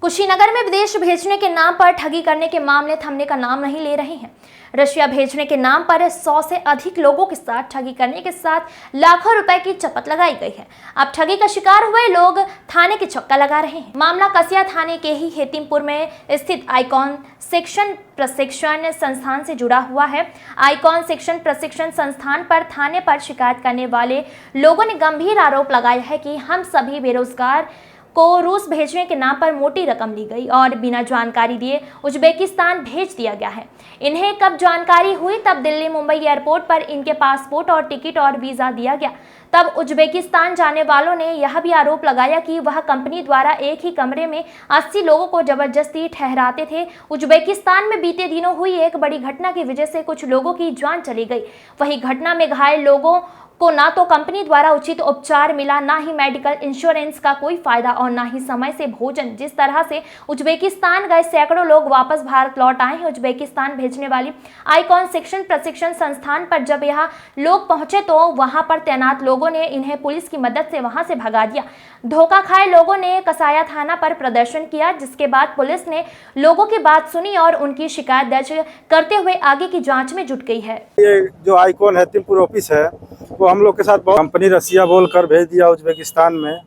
कुशीनगर में विदेश भेजने के नाम पर ठगी करने के मामले थमने का नाम नहीं ले रहे हैं। रशिया भेजने के नाम पर 100 से अधिक लोगों के साथ ठगी करने के साथ लाखों रुपए की चपत लगाई गई है। अब ठगी का शिकार हुए लोग थाने के चक्का लगा रहे हैं। मामला कसिया थाने के ही हेतिमपुर में स्थित आइकॉन शिक्षण प्रशिक्षण संस्थान से जुड़ा हुआ है। आइकॉन शिक्षण प्रशिक्षण संस्थान पर थाने पर शिकायत करने वाले लोगों ने गंभीर आरोप लगाया है कि हम सभी बेरोजगार को रूस भेजने के नाम पर मोटी रकम ली गई और बिना जानकारी दिए उज्बेकिस्तान भेज दिया गया है। इन्हें कब जानकारी हुई तब दिल्ली मुंबई एयरपोर्ट पर इनके पासपोर्ट और टिकट और वीज़ा दिया गया। तब उज्बेकिस्तान जाने वालों ने यह भी आरोप लगाया कि वह कंपनी द्वारा एक ही कमरे में 80 लोगों को जबरदस्ती ठहराते थे। उज्बेकिस्तान में बीते दिनों हुई एक बड़ी घटना की वजह से कुछ लोगों की जान चली गई। वहीं घटना में घायल लोगों को ना तो कंपनी द्वारा उचित उपचार मिला, ना ही मेडिकल इंश्योरेंस का कोई फायदा और ना ही समय से भोजन। जिस तरह से उज्बेकिस्तान गए सैकड़ों लोग वापस भारत लौट आए हैं। उज्बेकिस्तान भेजने वाली आइकॉन शिक्षण प्रशिक्षण संस्थान पर जब यहाँ लोग पहुंचे तो वहां पर तैनात लोगों ने इन्हें पुलिस की मदद से वहां से भगा दिया। धोखा खाए लोगों ने कसाया थाना पर प्रदर्शन किया, जिसके बाद पुलिस ने लोगों की बात सुनी और उनकी शिकायत दर्ज करते हुए आगे की जाँच में जुट गई है। ये जो आइकॉन हेतिमपुर ऑफिस है वो हम लोग के साथ बहुत कंपनी रसिया बोलकर भेज दिया उज्बेकिस्तान में।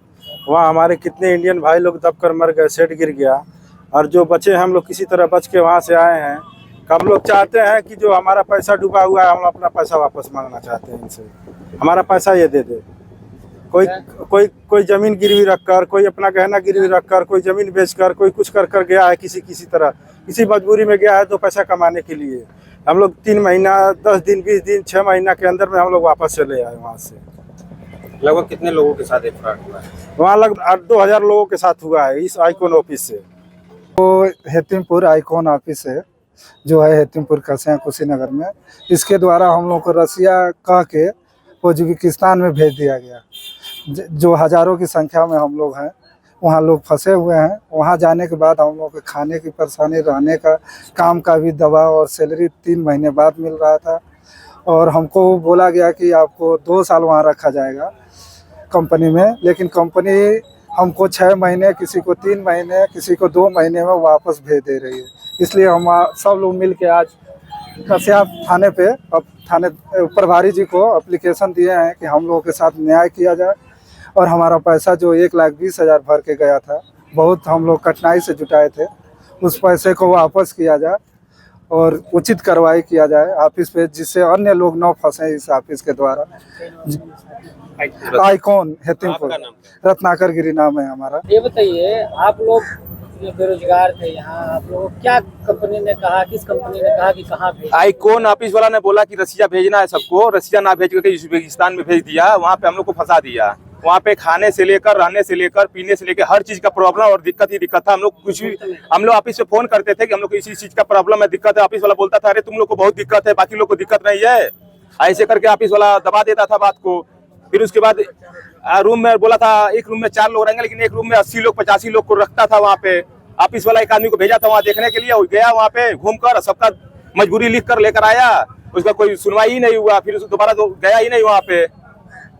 वहाँ हमारे कितने इंडियन भाई लोग दबकर मर गए, सेट गिर गया। और जो बचे हम लोग किसी तरह बच के वहाँ से आए हैं। हम लोग चाहते हैं कि जो हमारा पैसा डूबा हुआ है हम अपना पैसा वापस मांगना चाहते हैं इनसे। हमारा पैसा ये दे दे। कोई जमीन गिरवी रखकर, कोई अपना गहना गिरवी रखकर, कोई जमीन बेचकर, कोई कुछ कर गया है, किसी तरह किसी मजबूरी में गया है तो पैसा कमाने के लिए। हम लोग 3 महीना 10 दिन 20 दिन 6 महीना के अंदर में हम लोग वापस चले आए वहाँ से। लगभग कितने लोगों के साथ फ्रॉड हुआ है? वहाँ लगभग 8-2 हज़ार लोगों के साथ हुआ है इस आइकॉन ऑफिस से। तो हेतिमपुर आइकॉन ऑफिस है जो है हेतिमपुर कसिया कुशीनगर में। इसके द्वारा हम लोग को रसिया कह के उज्बेकिस्तान में भेज दिया गया। जो हज़ारों की संख्या में हम लोग हैं, वहाँ लोग फंसे हुए हैं। वहाँ जाने के बाद हम लोग के खाने की परेशानी, रहने का, काम का भी दवा और सैलरी 3 महीने बाद मिल रहा था। और हमको बोला गया कि आपको 2 साल वहाँ रखा जाएगा कंपनी में, लेकिन कंपनी हमको 6 महीने, किसी को 3 महीने, किसी को 2 महीने में वापस भेज दे रही है। इसलिए हम सब लोग मिल के आज कसिया थाने पे थाने प्रभारी जी को एप्लीकेशन दिए हैं कि हम लोगों के साथ न्याय किया जाए और हमारा पैसा जो 1,20,000 भर के गया था, बहुत हम लोग कठिनाई से जुटाए थे, उस पैसे को वापस किया जाए और उचित कार्रवाई किया जाए ऑफिस पे, जिससे अन्य लोग न फंसे इस ऑफिस के द्वारा। आइकॉन हेतिमपुर, रत्नाकर गिरी नाम है हमारा। ये बताइए, आप लोग बेरोजगार थे यहाँ, आप लोग क्या कंपनी ने कहा, किस कंपनी ने कहा कि कहाँ भेज? आइकॉन ऑफिस वाला ने बोला कि रसिया भेजना है सबको, रसिया ना भेज करके उज्बेकिस्तान में भेज दिया। वहाँ पे हम लोग को फंसा दिया। वहाँ पे खाने से लेकर, रहने से लेकर, पीने से लेकर हर चीज का प्रॉब्लम और दिक्कत ही दिक्कत था। हम लोग कुछ भी, हम लोग ऑफिस से फोन करते थे कि हम लोग को इसी चीज का प्रॉब्लम है, दिक्कत है। ऑफिस वाला बोलता था अरे तुम लोग को बहुत दिक्कत है, बाकी लोग को दिक्कत नहीं है। ऐसे करके ऑफिस वाला दबा देता था बात को। फिर उसके बाद रूम में बोला था एक रूम में 4 लोग रहेंगे, लेकिन एक रूम में 80 लोग 85 लोग को रखता था। वहाँ पे ऑफिस वाला एक आदमी को भेजा था वहाँ देखने के लिए। वो गया वहाँ पे, घूमकर सबका मजबूरी लिख कर लेकर आया। उसका कोई सुनवाई ही नहीं हुआ। फिर दोबारा तो गया ही नहीं वहाँ पे।